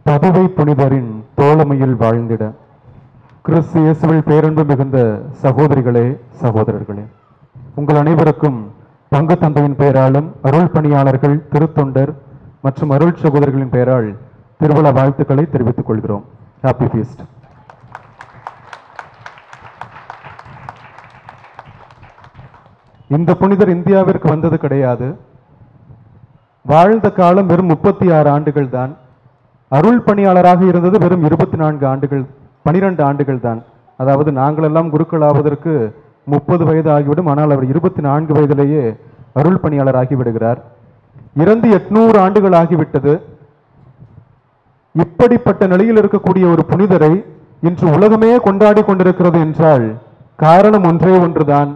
பதுவை புனிதரின் தோழமையில் வாழ்ந்திட. கிறிஸ்து இயேசுவில் பேரன்பு மிகுந்த சகோதரிகளே, சகோதரர்களே, உங்கள் அனைவருக்கும் பங்கு தந்தையின் பெயராலும் அருள் பணியாளர்கள், திருத்தொண்டர் மற்றும் அருள் சகோதரர்களின் பெயரால் திருவிழா வாழ்த்துக்களை தெரிவித்துக் கொள்கிறோம். Happy feast. இந்த புனிதர் இந்தியாவிற்கு வந்தது கிடையாது. வாழ்ந்த காலம் வெறும் 36 ஆண்டுகள் தான். அருள் பணியாளராக இருந்தது வெறும் 24 ஆண்டுகள், 12 ஆண்டுகள் தான். அதாவது நாங்களெல்லாம் குருக்கள் ஆவதற்கு 30 வயது ஆகிவிடும். ஆனால் அவர் 24 வயதிலேயே அருள் பணியாளராகி விடுகிறார். இறந்து 800 ஆண்டுகள் ஆகிவிட்டது. இப்படிப்பட்ட நிலையில் இருக்கக்கூடிய ஒரு புனிதரை இன்று உலகமே கொண்டாடி கொண்டிருக்கிறது என்றால் காரணம் ஒன்றே ஒன்றுதான்.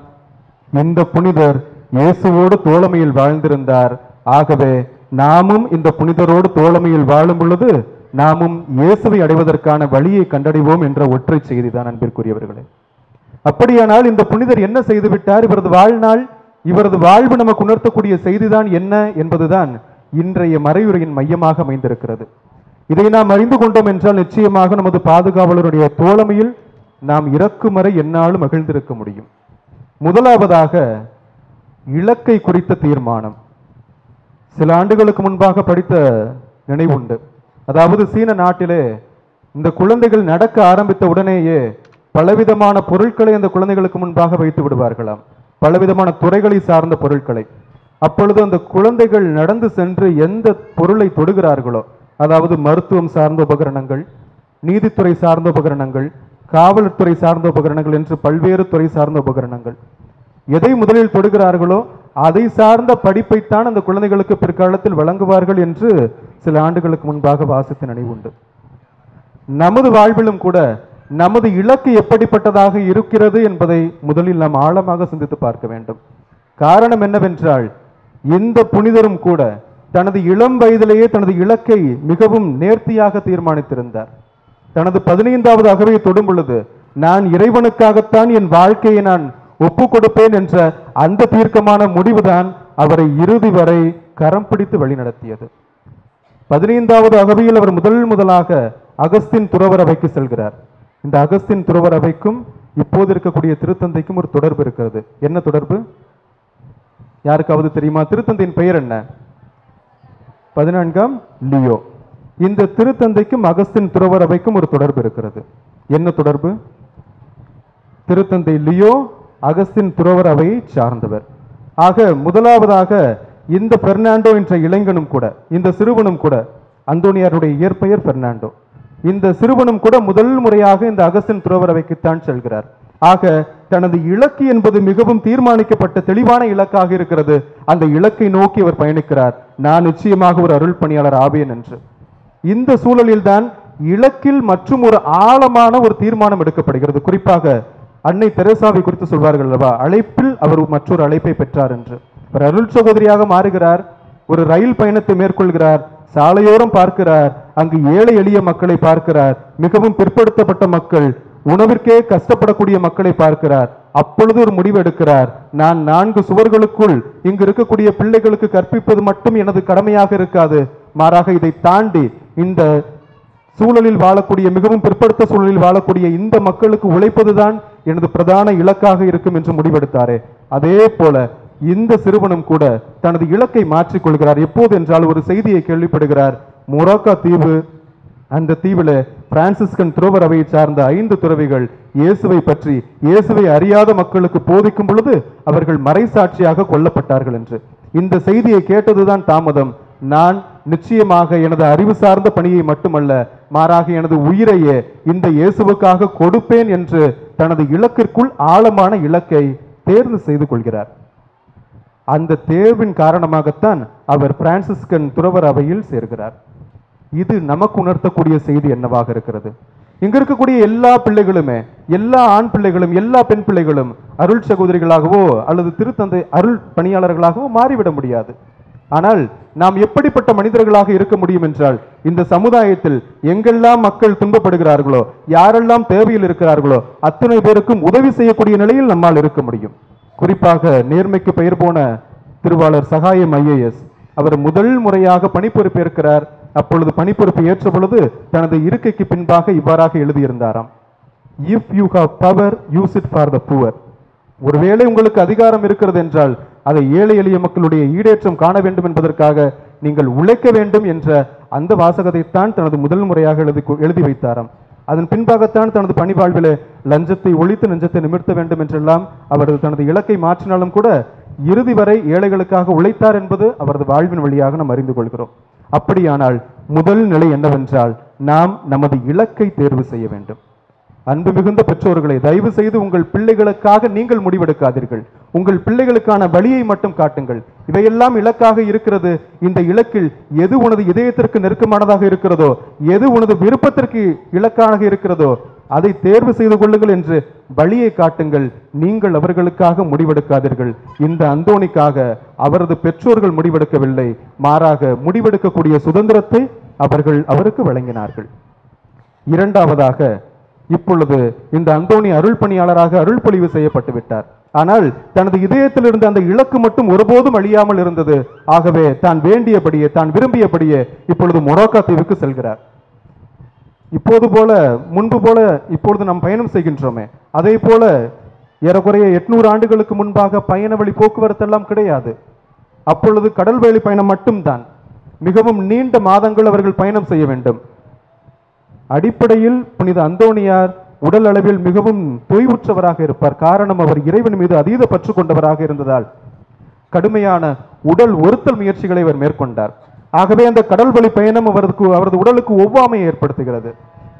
இந்த புனிதர் இயேசுவோடு தோழமையில் வாழ்ந்திருந்தார். ஆகவே நாமும் இந்த புனிதரோடு தோழமையில் வாழும் பொழுது நாமும் இயேசுவை அடைவதற்கான வழியை கண்டடைவோம் என்ற ஒற்றை செய்திதான் அன்பிற்குரியவர்களே. அப்படியானால் இந்த புனிதர் என்ன செய்து விட்டார்? இவரது வாழ்நாள், இவரது வாழ்வு நமக்கு உணர்த்தக்கூடிய செய்திதான் என்ன என்பதுதான் இன்றைய மறையுரையின் மையமாக அமைந்திருக்கிறது. இதை நாம் அறிந்து கொண்டோம் என்றால் நிச்சயமாக நமது பாதுகாவலருடைய தோழமையில் நாம் இறக்கும் வரை எந்நாளும் மகிழ்ந்திருக்க முடியும். முதலாவதாக இலக்கை குறித்த தீர்மானம். சில ஆண்டுகளுக்கு முன்பாக படித்த நினைவுண்டு. அதாவது சீன நாட்டிலே இந்த குழந்தைகள் நடக்க ஆரம்பித்த உடனேயே பலவிதமான பொருட்களை அந்த குழந்தைகளுக்கு முன்பாக வைத்து விடுவார்களாம், பலவிதமான துறைகளை சார்ந்த பொருட்களை. அப்பொழுது அந்த குழந்தைகள் நடந்து சென்று எந்த பொருளை தொடுகிறார்களோ, அதாவது மருத்துவம் சார்ந்த உபகரணங்கள், நீதித்துறை சார்ந்த உபகரணங்கள், காவல்துறை சார்ந்த உபகரணங்கள் என்று பல்வேறு துறை சார்ந்த உபகரணங்கள், எதை முதலில் தொடுகிறார்களோ அதை சார்ந்த படிப்பைத்தான் அந்த குழந்தைகளுக்கு பிற்காலத்தில் வழங்குவார்கள் என்று சில ஆண்டுகளுக்கு முன்பாக வாசித்த நினைவுண்டு. நமது வாழ்விலும் கூட நமது இலக்கு எப்படிப்பட்டதாக இருக்கிறது என்பதை முதலில் நாம் ஆழமாக சிந்தித்து பார்க்க வேண்டும். காரணம் என்னவென்றால், இந்த புனிதரும் கூட தனது இளம் வயதிலேயே தனது இலக்கை மிகவும் நேர்த்தியாக தீர்மானித்திருந்தார். தனது 15வது அகவையை தொடும் பொழுது நான் இறைவனுக்காகத்தான் என் வாழ்க்கையை நான் ஒப்பு கொடுப்பேன் என்ற அந்த தீர்க்கமான முடிவுதான் அவரை இறுதி வரை கரம் பிடித்து வழிநடத்தியது. 15வது அகவையில் அவர் முதலாக அகஸ்தின் துறவர் அவைக்கு செல்கிறார். இந்த அகஸ்தின் துறவர் அவைக்கும் இப்போது இருக்கக்கூடிய திருத்தந்தைக்கும் ஒரு தொடர்பு இருக்கிறது. என்ன தொடர்பு? யாருக்காவது தெரியுமா? திருத்தந்தையின் பெயர் என்ன? 14ஆம் லியோ. இந்த திருத்தந்தைக்கும் அகஸ்தின் துறவர் அவைக்கும் ஒரு தொடர்பு இருக்கிறது. என்ன தொடர்பு? திருத்தந்தை லியோ அகஸ்தின் துறவர் அவையை சார்ந்தவர். ஆக முதலாவதாக இந்த பெர்னாண்டோ என்ற இளைஞனும் கூட, இந்த சிறுவனும் கூட, அந்தோனியாருடைய இயற்பெயர் பெர்னாண்டோ, இந்த சிறுவனும் கூட முதல் முறையாக இந்த அகஸ்தின் துறவர் அவைக்குத்தான் செல்கிறார். ஆக தனது இலக்கு என்பது மிகவும் தீர்மானிக்கப்பட்ட தெளிவான இலக்காக இருக்கிறது. அந்த இலக்கை நோக்கி அவர் பயணிக்கிறார். நான் நிச்சயமாக ஒரு அருள் பணியாளர் ஆவேன் என்று. இந்த சூழலில் தான் இலக்கில் மற்றும் ஒரு ஆழமான ஒரு தீர்மானம் எடுக்கப்படுகிறது. குறிப்பாக அன்னை தெரேசாவை குறித்து சொல்வார்கள் அல்லவா, அழைப்பில் அவர் மற்றொரு அழைப்பை பெற்றார் என்று. அவர் அருள் சகோதரியாக மாறுகிறார். ஒரு ரயில் பயணத்தை மேற்கொள்கிறார். சாலையோரம் பார்க்கிறார். அங்கு ஏழை எளிய மக்களை பார்க்கிறார். மிகவும் பிற்படுத்தப்பட்ட மக்கள், உணவிற்கே கஷ்டப்படக்கூடிய மக்களை பார்க்கிறார். அப்பொழுது ஒரு முடிவு எடுக்கிறார். நான் 4 சுவர்களுக்குள் இங்கு இருக்கக்கூடிய பிள்ளைகளுக்கு கற்பிப்பது மட்டும் எனது கடமையாக இருக்காது, மாறாக இதை தாண்டி இந்த சூழலில் வாழக்கூடிய, மிகவும் பிற்படுத்த சூழலில் வாழக்கூடிய இந்த மக்களுக்கு உழைப்பதுதான் எனது பிரதான இலக்காக இருக்கும் என்று முடிவெடுத்தாரே, அதே போல இந்த சிறுவனும் கூட தனது இலக்கை மாற்றிக்கொள்கிறார். எப்போது என்றால், ஒரு செய்தியை கேள்விப்படுகிறார். மொராக்கா தீவு, அந்த தீவில் பிரான்சிஸ்கன் துறவர் அவையை சார்ந்த 5 துறவிகள் இயேசுவை பற்றி, இயேசுவை அறியாத மக்களுக்கு போதிக்கும் பொழுது அவர்கள் மறைசாட்சியாக கொல்லப்பட்டார்கள் என்று. இந்த செய்தியை கேட்டதுதான் தாமதம். நான் நிச்சயமாக எனது அறிவு சார்ந்த பணியை மட்டுமல்ல, மாறாக எனது உயிரையே இந்த இயேசுவுக்காக கொடுப்பேன் என்று தனது இலக்கிற்குள் ஆழமான இலக்கை தேர்வு செய்து கொள்கிறார். அந்த தேர்வின் காரணமாகத்தான் அவர் பிரான்சிஸ்கன் துறவர் அவையில் சேர்கிறார். இது நமக்கு உணர்த்தக்கூடிய செய்தி என்னவாக இருக்கிறது? இங்க இருக்கக்கூடிய எல்லா பிள்ளைகளுமே, எல்லா ஆண் பிள்ளைகளும், எல்லா பெண் பிள்ளைகளும் அருள் சகோதரிகளாகவோ அல்லது திருத்தந்தை அருள் பணியாளர்களாகவோ மாறிவிட முடியாது. ஆனால் நாம் எப்படிப்பட்ட மனிதர்களாக இருக்க முடியும் என்றால், இந்த சமுதாயத்தில் எங்கெல்லாம் மக்கள் துன்பப்படுகிறார்களோ, யாரெல்லாம் தேவையில் இருக்கிறார்களோ அத்தனை பேருக்கும் உதவி செய்யக்கூடிய நிலையில் நம்மால் இருக்க முடியும். குறிப்பாக நேர்மைக்கு பெயர் போன திருவாளர் சகாயம் IAS அவர் முதல் முறையாக பணிப்பொறுப்பேற்கிறார். அப்பொழுது பணிப்பொறுப்பு ஏற்ற பொழுது தனது இருக்கைக்கு பின்பாக இவ்வாறாக எழுதியிருந்தாராம்: if you have power, use it for the poor. ஒருவேளை உங்களுக்கு அதிகாரம் இருக்கிறது என்றால் அதை ஏழை எளிய மக்களுடைய ஈடேற்றம் காண வேண்டும் என்பதற்காக நீங்கள் உழைக்க வேண்டும் என்ற அந்த வாசகத்தைத்தான் தனது முதல் முறையாக எழுதி வைத்தாராம். அதன் பின்பாகத்தான் தனது பணி வாழ்விலே லஞ்சத்தை ஒழித்து நெஞ்சத்தை நிமிர்த்த வேண்டும் என்றெல்லாம் அவர் தனது இலக்கை மாற்றினாலும் கூட இறுதி வரை ஏழைகளுக்காக உழைத்தார் என்பது அவரது வாழ்வின் வழியாக நாம் அறிந்து கொள்கிறோம். அப்படியானால் முதல் நிலை என்னவென்றால், நாம் நமது இலக்கை தேர்வு செய்ய வேண்டும். அன்பு மிகுந்த பெற்றோர்களை, தயவு செய்து உங்கள் பிள்ளைகளுக்காக நீங்கள் முடிவெடுக்காதீர்கள். உங்கள் பிள்ளைகளுக்கான வழியை மட்டும் காட்டுங்கள். இவையெல்லாம் இலக்காக இருக்கிறது. இந்த இலக்கில் எது உனது இதயத்திற்கு நெருக்கமானதாக இருக்கிறதோ, எது உனது விருப்பத்திற்கு இலக்காக இருக்கிறதோ அதை தேர்வு செய்து கொள்ளுங்கள் என்று வழியை காட்டுங்கள். நீங்கள் அவர்களுக்காக முடிவெடுக்காதீர்கள். இந்த அந்தோணிக்காக அவரது பெற்றோர்கள் முடிவெடுக்கவில்லை, மாறாக முடிவெடுக்கக்கூடிய சுதந்திரத்தை அவர்கள் அவருக்கு வழங்கினார்கள். இரண்டாவதாக, இப்பொழுது இந்த அந்தோணி அருள் பணியாளராக அருள் பொழிவு செய்யப்பட்டு விட்டார். ஆனால் தனது இதயத்தில் இருந்த அந்த இலக்கு மட்டும் ஒருபோதும் அழியாமல் இருந்தது. ஆகவே தான் வேண்டியபடியே, தான் விரும்பியபடியே இப்பொழுது மொரோக்கா தீவுக்கு செல்கிறார். இப்போது போல, முன்பு போல இப்பொழுது நாம் பயணம் செய்கின்றோமே, அதே போல ஏறக்குறைய 800 ஆண்டுகளுக்கு முன்பாக பயண வழி போக்குவரத்து எல்லாம் கிடையாது. அப்பொழுது கடல் வழி பயணம் மட்டும்தான். மிகவும் நீண்ட மாதங்கள் அவர்கள் பயணம் செய்ய வேண்டும். அடிப்படையில் புனித அந்தோணியார் உடல் அளவில் மிகவும் தொய்வுற்றவராக இருப்பார். காரணம், அவர் இறைவன் மீது அதீத பற்று கொண்டவராக இருந்ததால் கடுமையான உடல் ஒருத்தல் முயற்சிகளை அவர் மேற்கொண்டார். ஆகவே அந்த கடல் வழி பயணம் அவரது உடலுக்கு ஒவ்வாமையை ஏற்படுத்துகிறது.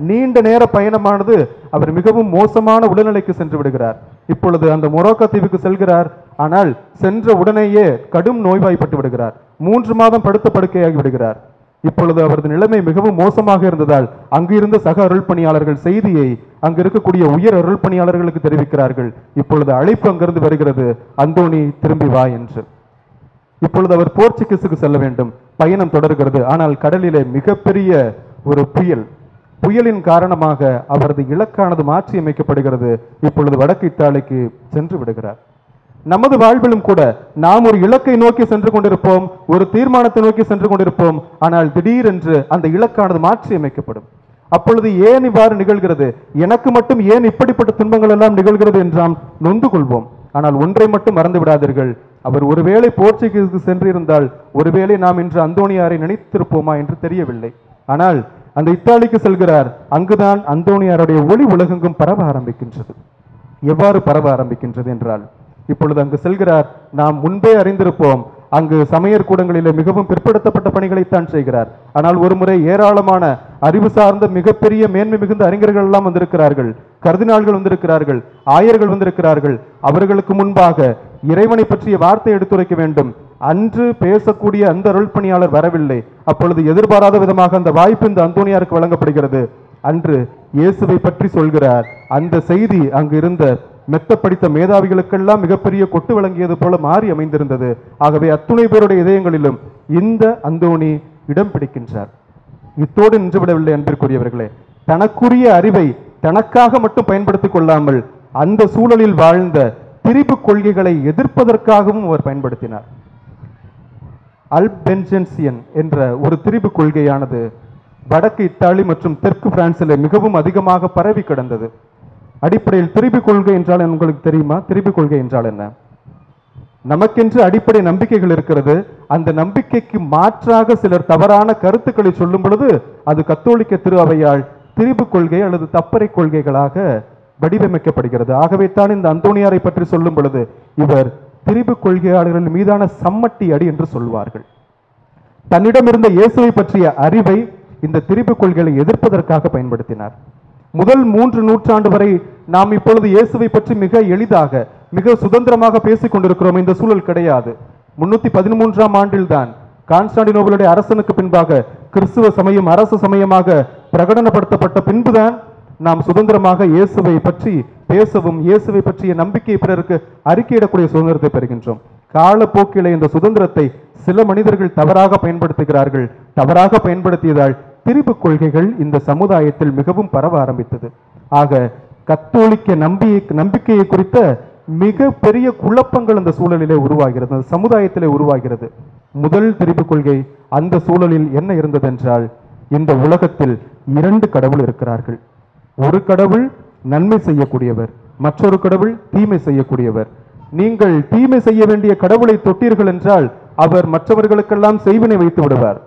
நீண்ட நேர பயணமானது அவர் மிகவும் மோசமான உடல்நிலைக்கு சென்று விடுகிறார். இப்பொழுது அந்த மொரோக்கா தீவுக்கு செல்கிறார். ஆனால் சென்ற உடனேயே கடும் நோய்வாய்ப்பட்டு விடுகிறார். 3 மாதம் படுத்த படுக்கையாகி விடுகிறார். இப்பொழுது அவரது நிலைமை மிகவும் மோசமாக இருந்ததால் அங்கு இருந்த சக அருள் பணியாளர்கள் செய்தியை அங்கு இருக்கக்கூடிய உயர் அருள் பணியாளர்களுக்கு தெரிவிக்கிறார்கள். இப்பொழுது அழைப்பு அங்கிருந்து வருகிறது, அந்தோணி திரும்பி வா என்று. இப்பொழுது அவர் போர்ச்சுகீஸுக்கு செல்ல வேண்டும். பயணம் தொடர்கிறது. ஆனால் கடலிலே மிகப்பெரிய ஒரு புயலின் காரணமாக அவரது இலக்கானது மாற்றி அமைக்கப்படுகிறது. இப்பொழுது வடக்கு இத்தாலிக்கு சென்று விடுகிறார். நமது வாழ்விலும் கூட நாம் ஒரு இலக்கை நோக்கி சென்று கொண்டிருப்போம், ஒரு தீர்மானத்தை நோக்கி சென்று கொண்டிருப்போம். ஆனால் திடீரென்று அந்த இலக்கானது மாற்றி அமைக்கப்படும். அப்பொழுது ஏன் இவ்வாறு நிகழ்கிறது, எனக்கு மட்டும் ஏன் இப்படிப்பட்ட துன்பங்கள் எல்லாம் நிகழ்கிறது என்று நாம் நொந்து கொள்வோம். ஆனால் ஒன்றை மட்டும் மறந்து விடாதீர்கள், அவர் ஒருவேளை போர்ச்சுகீஸுக்கு சென்றிருந்தால் ஒருவேளை நாம் இன்று அந்தோணியாரை நினைத்திருப்போமா என்று தெரியவில்லை. ஆனால் அந்த இத்தாலிக்கு செல்கிறார். அங்குதான் அந்தோணியாருடைய ஒளி உலகெங்கும் பரவ ஆரம்பிக்கின்றது. எவ்வாறு பரவ ஆரம்பிக்கின்றது என்றால், இப்பொழுது அங்கு செல்கிறார். நாம் முன்பே அறிந்திருப்போம், அங்கு சமையற் கூடங்களிலே மிகவும் பிற்படுத்தப்பட்ட பணிகளைத்தான் செய்கிறார். ஆனால் ஒருமுறை ஏராளமான அறிவு சார்ந்த மிகப்பெரிய மேன்மை மிகுந்த அறிஞர்கள் எல்லாம் வந்திருக்கிறார்கள், கர்தினால்கள் வந்திருக்கிறார்கள், ஆயர்கள் வந்திருக்கிறார்கள். அவர்களுக்கு முன்பாக இறைவனை பற்றிய வார்த்தை எடுத்துரைக்க வேண்டும். அன்று பேசக்கூடிய அந்த அருள் பணியாளர் வரவில்லை. அப்பொழுது எதிர்பாராத விதமாக அந்த வாய்ப்பு இந்த அந்தோணியாருக்கு வழங்கப்படுகிறது. அன்று இயேசுவை பற்றி சொல்கிறார். அந்த செய்தி அங்கு இருந்த மெத்த படித்த மேதாவிகளுக்கெல்லாம் மிகப்பெரிய கொட்டு வழங்கியது போல மாறி அமைந்திருந்தது. ஆகவே அத்துணை பேருடைய இதயங்களிலும் இந்த அந்தோணி இடம் பிடிக்கின்றார். இத்தோடு நின்றுவிடவில்லை அன்பிற்குரியவர்களே, தனக்குரிய அறிவை தனக்காக மட்டும் பயன்படுத்திக் கொள்ளாமல் அந்த சூழலில் வாழ்ந்த திரிபு கொள்கைகளை எதிர்ப்பதற்காகவும் அவர் பயன்படுத்தினார். அல்பென்ஜென்சியன் என்ற ஒரு திரிபு கொள்கையானது வடக்கு இத்தாலி மற்றும் தெற்கு பிரான்சிலே மிகவும் அதிகமாக பரவி கிடந்தது. அடிப்படையில் திரிபு கொள்கை என்றால் உங்களுக்கு தெரியுமா? திரிபு கொள்கை என்றால் என்ன? நமக்கென்று அடிப்படை நம்பிக்கைகள் இருக்கிறது. அந்த நம்பிக்கைக்கு மாற்றாக சிலர் தவறான கருத்துக்களை சொல்லும் பொழுது அது கத்தோலிக்க திரு அவையால் திரிபு கொள்கை அல்லது தப்பறை கொள்கைகளாக வடிவமைக்கப்படுகிறது. ஆகவே தான் இந்த அந்தோணியாரை பற்றி சொல்லும் பொழுது இவர் திரிபு கொள்கையாளர்கள் மீதான சம்மட்டி அடி என்று சொல்வார்கள். தன்னிடம் இருந்த இயேசுவை பற்றிய அறிவை இந்த திரிபு கொள்கைகளை எதிர்ப்பதற்காக பயன்படுத்தினார். முதல் 3 நூற்றாண்டு வரை நாம் இப்பொழுது இயேசுவை பற்றி மிக எளிதாக மிக சுதந்திரமாக பேசிக் கொண்டிருக்கிறோம். இந்த சூழல் கிடையாது. 313ஆம் ஆண்டில் தான் கான்ஸ்டாண்டினோபிளுடைய அரசனுக்கு பின்பாக கிறிஸ்துவ சமயம் அரசு சமயமாக பிரகடனப்படுத்தப்பட்ட பின்புதான் நாம் சுதந்திரமாக இயேசுவை பற்றி பேசவும் இயேசுவை பற்றிய நம்பிக்கை பிறருக்கு அறிக்கையிடக்கூடிய சுதந்திரத்தை பெறுகின்றோம். காலப்போக்கிலே இந்த சுதந்திரத்தை சில மனிதர்கள் தவறாக பயன்படுத்துகிறார்கள். தவறாக பயன்படுத்தியதால் திரிபு கொள்கைகள் இந்த சமுதாயத்தில் மிகவும் பரவ ஆரம்பித்தது. ஆக கத்தோலிக்க நம்பிக்கையை குறித்த மிக பெரிய குழப்பங்கள் அந்த சூழலிலே உருவாகிறது, அந்த சமுதாயத்திலே உருவாகிறது. முதல் திரிபு கொள்கை அந்த சூழலில் என்ன இருந்ததென்றால், இந்த உலகத்தில் 2 கடவுள் இருக்கிறார்கள். ஒரு கடவுள் நன்மை செய்யக்கூடியவர், மற்றொரு கடவுள் தீமை செய்யக்கூடியவர். நீங்கள் தீமை செய்ய வேண்டிய கடவுளை தொட்டீர்கள் என்றால் அவர் மற்றவர்களுக்கெல்லாம் செய்வினை வைத்து விடுவார்.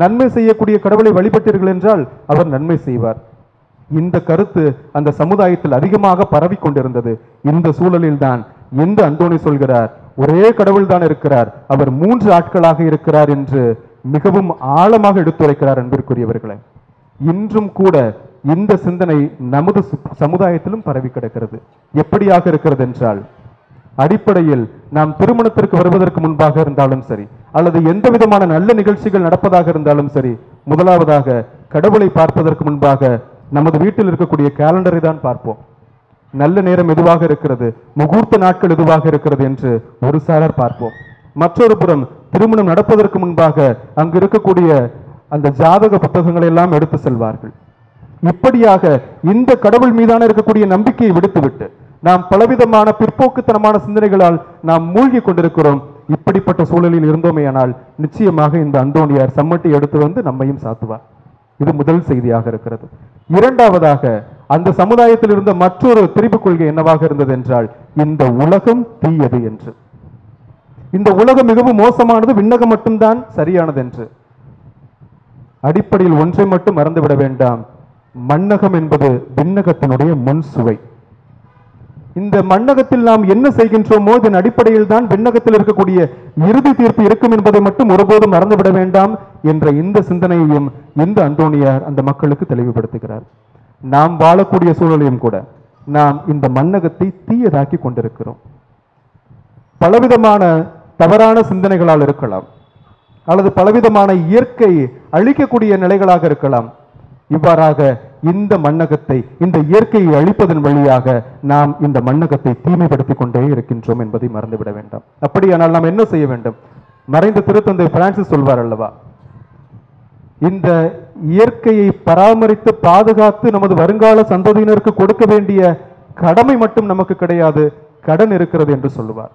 நன்மை செய்யக்கூடிய கடவுளை வழிபட்டீர்கள் என்றால் அவர் நன்மை செய்வார். இந்த கருத்து அந்த சமுதாயத்தில் அதிகமாக பரவி கொண்டிருந்தது. இந்த சூழலில் தான் எந்த அந்தோணி சொல்கிறார், ஒரே கடவுள் தான் இருக்கிறார், அவர் 3 ஆட்களாக இருக்கிறார் என்று மிகவும் ஆழமாக எடுத்துரைக்கிறார். அன்பிற்குரியவர்களே, இன்றும் கூட இந்த சிந்தனை நமது சமுதாயத்திலும் பரவி கிடக்கிறது. எப்படியாக இருக்கிறது என்றால், அடிப்படையில் நாம் திருமணத்திற்கு வருவதற்கு முன்பாக இருந்தாலும் சரி, அல்லது எந்த விதமான நல்ல நிகழ்ச்சிகள் நடப்பதாக இருந்தாலும் சரி, முதலாவதாக கடவுளை பார்ப்பதற்கு முன்பாக நமது வீட்டில் இருக்கக்கூடிய கேலண்டரை தான் பார்ப்போம். நல்ல நேரம் எதுவாக இருக்கிறது, முகூர்த்த நாட்கள் எதுவாக இருக்கிறது என்று ஒரு சாரர் பார்ப்போம். மற்றொரு புறம் திருமணம் நடப்பதற்கு முன்பாக அங்கு இருக்கக்கூடிய அந்த ஜாதக புத்தகங்களை எல்லாம் எடுத்து செல்வார்கள். இப்படியாக இந்த கடவுள் மீதான இருக்கக்கூடிய நம்பிக்கையை விடுத்துவிட்டு நாம் பலவிதமான பிற்போக்குத்தனமான சிந்தனைகளால் நாம் மூழ்கி கொண்டிருக்கிறோம். இப்படிப்பட்ட சூழலில் இருந்தோமேயானால் நிச்சயமாக இந்த அந்தோணியார் சம்மட்டி எடுத்து வந்து நம்மையும் சாத்துவார். இது முதல் செய்தியாக இருக்கிறது. இரண்டாவதாக, அந்த சமுதாயத்தில் இருந்த மற்றொரு திரிபு கொள்கை என்னவாக இருந்தது என்றால், இந்த உலகம் தீயது என்று. இந்த உலகம் மிகவும் மோசமானது, விண்ணகம் மட்டும்தான் சரியானது என்று. அடிப்படையில் ஒன்றை மட்டும் மறந்துவிட வேண்டாம், மண்ணகம் என்பது விண்ணகத்தினுடைய முன் சுவை. இந்த மண்ணகத்தில் நாம் என்ன செய்கின்றோமோ இதன் அடிப்படையில் தான் விண்ணகத்தில் இருக்கக்கூடிய இறுதி தீர்ப்பு இருக்கும் என்பதை மட்டும் ஒருபோதும் மறந்துவிட வேண்டாம் என்ற இந்த சிந்தனையையும் இந்த அந்தோணியார் அந்த மக்களுக்கு தெளிவுபடுத்துகிறார். நாம் வாழக்கூடிய சூழலையும் கூட நாம் இந்த மண்ணகத்தை தீயதாக்கி கொண்டிருக்கிறோம். பலவிதமான தவறான சிந்தனைகளால் இருக்கலாம், அல்லது பலவிதமான இயற்கை அழிக்கக்கூடிய நிலைகளாக இருக்கலாம். இவ்வாறாக இந்த மண்ணகத்தை, இந்த இயற்கையை அழிப்பதன் வழியாக நாம் இந்த மண்ணகத்தை தீமைப்படுத்திக் கொண்டே இருக்கின்றோம் என்பதை மறந்துவிட வேண்டாம். அப்படியானால் நாம் என்ன செய்ய வேண்டும்? மறைந்த திருத்தந்தை பிரான்சிஸ் சொல்வார் அல்லவா, இந்த இயற்கையை பராமரித்து பாதுகாத்து நமது வருங்கால சந்ததியினருக்கு கொடுக்க வேண்டிய கடமை மட்டும் நமக்கு கிடையாது, கடன் இருக்கிறது என்று சொல்லுவார்.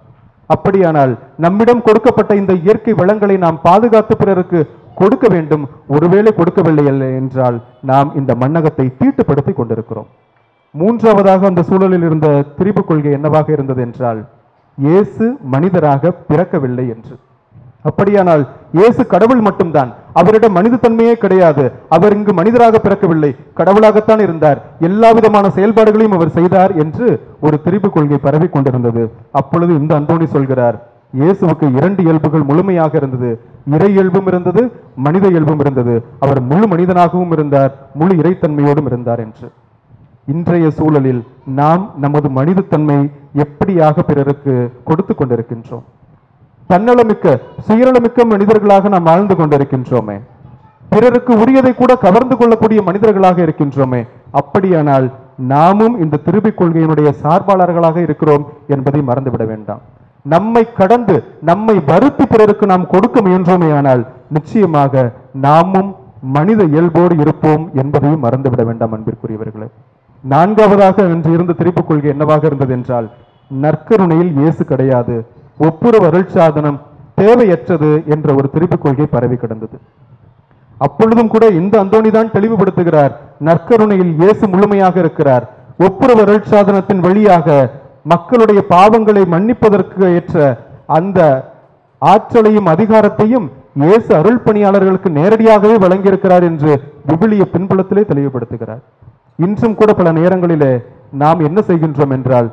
அப்படியானால் நம்மிடம் கொடுக்கப்பட்ட இந்த இயற்கை வளங்களை நாம் பாதுகாத்து பிறருக்கு கொடுக்க வேண்டும். ஒருவேளை கொடுக்கவில்லை என்றால் நாம் இந்த மண்ணகத்தை தீட்டுப்படுத்தி கொண்டிருக்கிறோம். மூன்றாவதாக அந்த சூழலில் இருந்த திரிபு கொள்கை என்னவாக இருந்தது என்றால், இயேசு மனிதராக பிறக்கவில்லை என்று. அப்படியானால் இயேசு கடவுள் மட்டும்தான், அவரிடம் மனித தன்மையே கிடையாது. அவர் இங்கு மனிதராக பிறக்கவில்லை, கடவுளாகத்தான் இருந்தார், எல்லா விதமான செயல்பாடுகளையும் அவர் செய்தார் என்று ஒரு திரிபு கொள்கை பரவி கொண்டிருந்தது. அப்பொழுது இந்த அந்தோணி சொல்கிறார், இயேசுவுக்கு 2 இயல்புகள் முழுமையாக இருந்தது. இறை இயல்பும் இருந்தது, மனித இயல்பும் இருந்தது. அவர் முழு மனிதனாகவும் இருந்தார், முழு இறைத்தன்மையோடும் இருந்தார் என்று. இன்றைய சூழலில் நாம் நமது மனித தன்மை எப்படியாக பிறருக்கு கொடுத்து கொண்டிருக்கின்றோம்? தன்னலமிக்க சுயநலமிக்க மனிதர்களாக நாம் வாழ்ந்து கொண்டிருக்கின்றோமே, பிறருக்கு உரியதை கூட கவர்ந்து கொள்ளக்கூடிய மனிதர்களாக இருக்கின்றோமே. அப்படியானால் நாமும் இந்த திரிபு கொள்கையினுடைய சார்பாளர்களாக இருக்கிறோம் என்பதை மறந்துவிட வேண்டாம். நம்மை கடந்து நம்மை வருத்தி பிறருக்கு நாம் கொடுக்க முயன்றோமே ஆனால் நிச்சயமாக நாமும் மனித இயல்போடு இருப்போம் என்பதையும் மறந்துவிட வேண்டாம் அன்பிற்குரியவர்களே. நான்காவதாக இன்று இருந்த திரிபு கொள்கை என்னவாக இருந்தது என்றால், நற்கருணையில் இயேசு கிடையாது, ஒப்புரவு அருட்சாதனம் தேவையற்றது என்ற ஒரு திரிபு கொள்கை பரவி கிடந்தது. அப்பொழுதும் கூட இந்த அந்தோணி தான் தெளிவுபடுத்துகிறார், நற்கருணையில் இயேசு முழுமையாக இருக்கிறார். ஒப்புரவு அருட்சாதனத்தின் வழியாக மக்களுடைய பாவங்களை மன்னிப்பதற்கு ஏற்ற அந்த ஆற்றலையும் அதிகாரத்தையும் இயேசு அருள் பணியாளர்களுக்கு நேரடியாகவே வழங்கியிருக்கிறார் என்று விவிலிய பின்புலத்திலே தெளிவுபடுத்துகிறார். இன்றும் கூட பல நேரங்களிலே நாம் என்ன செய்கின்றோம் என்றால்,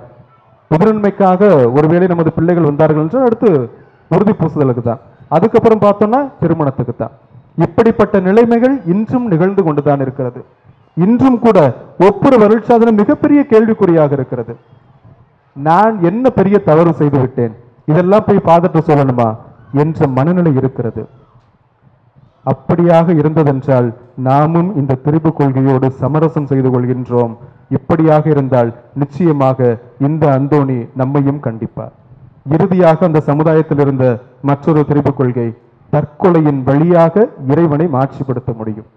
புதுநன்மைக்காக ஒருவேளை நமது பிள்ளைகள் வந்தார்கள் என்றால் அடுத்து உறுதி பூசுதலுக்கு தான், அதுக்கப்புறம் பார்த்தோம்னா திருமணத்துக்கு தான். இப்படிப்பட்ட நிலைமைகள் இன்றும் நிகழ்ந்து கொண்டுதான் இருக்கிறது. இன்றும் கூட ஒப்புரவு அருட்சாதனம் மிகப்பெரிய கேள்விக்குறியாக இருக்கிறது. நான் என்ன பெரிய தவறு செய்து விட்டேன், இதெல்லாம் போய் பார்த்துட்டு சொல்லணுமா என்ற மனநிலை இருக்கிறது. அப்படியாக இருந்ததென்றால் நாமும் இந்த திரிபு கொள்கையோடு சமரசம் செய்து கொள்கின்றோம். இப்படியாக இருந்தால் நிச்சயமாக இந்த அந்தோணி நம்மையும் கண்டிப்பார். இறுதியாக அந்த சமுதாயத்தில் இருந்த மற்றொரு திரிபு கொள்கை, தற்கொலையின் வழியாக இறைவனை மாட்சிப்படுத்த முடியும்.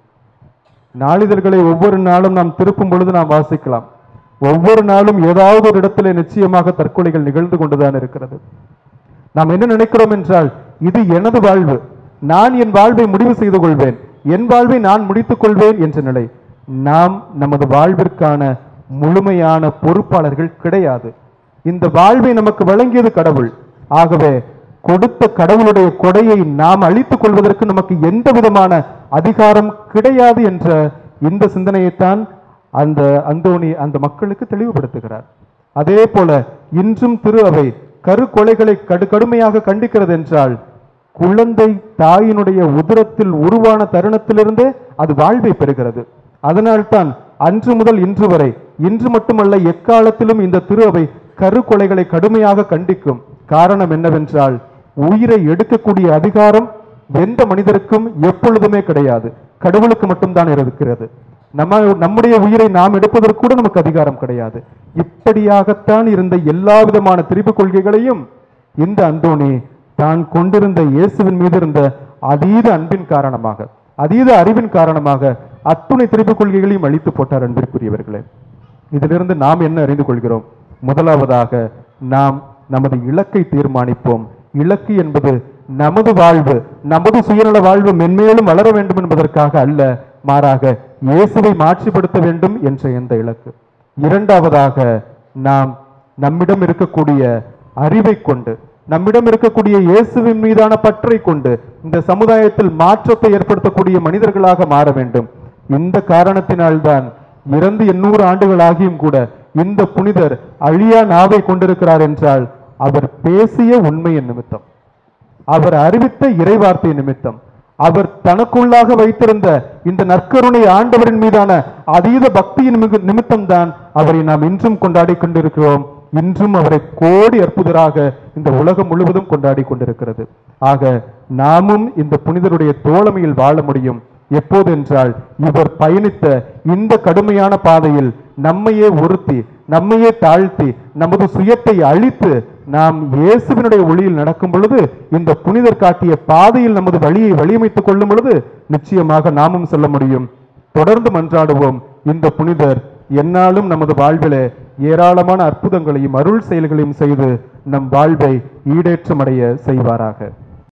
நாளிதழ்களை ஒவ்வொரு நாளும் நாம் திருப்பும் பொழுது நாம் வாசிக்கலாம், ஒவ்வொரு நாளும் ஏதாவது ஒரு இடத்துல நிச்சயமாக தற்கொலைகள் நிகழ்ந்து கொண்டுதான் இருக்கிறது. நாம் என்ன நினைக்கிறோம் என்றால், இது எனது வாழ்வு, நான் என் வாழ்வை முடிவு செய்து கொள்வேன், என் வாழ்வை நான் முடித்துக் கொள்வேன் என்ற நிலை. நாம் நமது வாழ்விற்கான முழுமையான பொறுப்பாளர்கள் கிடையாது. இந்த வாழ்வை நமக்கு வழங்கியது கடவுள். ஆகவே கொடுத்த கடவுளுடைய கொடையை நாம் அழித்துக் கொள்வதற்கு நமக்கு எந்த விதமான அதிகாரம் கிடையாது என்ற இந்த சிந்தனையைத்தான் அந்த அந்தோணி அந்த மக்களுக்கு தெளிவுபடுத்துகிறார். அதே போல இன்றும் திரு அவை கருக்கொலைகளை கடுமையாக கண்டிக்கிறது என்றால், குழந்தை தாயினுடைய உதரத்தில் உருவான தருணத்திலிருந்தே அது வாழ்வை பெறுகிறது. அதனால்தான் அன்று முதல் இன்று வரை, இன்று மட்டுமல்ல எக்காலத்திலும் இந்த திரு அவை கருக்கொலைகளை கடுமையாக கண்டிக்கும். காரணம் என்னவென்றால், உயிரை எடுக்கக்கூடிய அதிகாரம் எந்த மனிதருக்கும் எப்பொழுதுமே கிடையாது, கடவுளுக்கு மட்டும்தான் இருக்கிறது. நம்முடைய உயிரை நாம் எடுப்பதற்கு கூட நமக்கு அதிகாரம் கிடையாது. இப்படியாகத்தான் இருந்த எல்லா விதமான திரிபு கொள்கைகளையும் இந்த அந்தோணி தான் கொண்டிருந்த இயேசுவின் மீது இருந்த அதீத அன்பின் காரணமாக, அதீத அறிவின் காரணமாக அத்துணை திரிபு கொள்கைகளையும் அழித்து போட்டார். அன்பிற்குரியவர்களே, இதிலிருந்து நாம் என்ன அறிந்து கொள்கிறோம்? முதலாவதாக, நாம் நமது இலக்கை தீர்மானிப்போம். இலக்கு என்பது நமது வாழ்வு, நமது சுயநல வாழ்வு மென்மேலும் வளர வேண்டும் என்பதற்காக அல்ல, மாறாக இயேசுவை மாற்றிப்படுத்த வேண்டும் என்ற எந்த இலக்கு. இரண்டாவதாக, நாம் நம்மிடம் இருக்கக்கூடிய அறிவை கொண்டு, நம்மிடம் இருக்கக்கூடிய இயேசுவின் மீதான பற்றை கொண்டு இந்த சமுதாயத்தில் மாற்றத்தை ஏற்படுத்தக்கூடிய மனிதர்களாக மாற வேண்டும். இந்த காரணத்தினால்தான் இறந்து 800 ஆண்டுகள் ஆகியும் கூட இந்த புனிதர் அழியா நாவை கொண்டிருக்கிறார் என்றால், அவர் பேசிய உண்மையின் நிமித்தம், அவர் அறிவித்த இறைவார்த்தை நிமித்தம், அவர் தனக்குள்ளாக வைத்திருந்த இந்த நற்கருணை ஆண்டவரின் மீதான அதீத பக்தியின் நிமித்தம் தான் அவரை நாம் இன்றும் கொண்டாடி கொண்டிருக்கிறோம். இன்றும் அவரை கோடி அற்புதராக இந்த உலகம் முழுவதும் கொண்டாடி கொண்டிருக்கிறது. ஆக நாமும் இந்த புனிதருடைய தோழமையில் வாழ முடியும். எப்போது என்றால், இவர் பயணித்த இந்த கடுமையான பாதையில் நம்மையே ஒருத்தி, நம்மையே தாழ்த்தி, நமது சுயத்தை அழித்து நாம் இயேசுவினுடைய ஒளியில் நடக்கும் பொழுது, இந்த புனிதர் காட்டிய பாதையில் நமது வழியை வழியமைத்துக் கொள்ளும் பொழுது நிச்சயமாக நாமும் சொல்ல முடியும். தொடர்ந்து மன்றாடுவோம். இந்த புனிதர் என்னாலும் நமது வாழ்விலே ஏராளமான அற்புதங்களையும் அருள் செயல்களையும் செய்து நம் வாழ்வை ஈடேற்றமடைய செய்வாராக.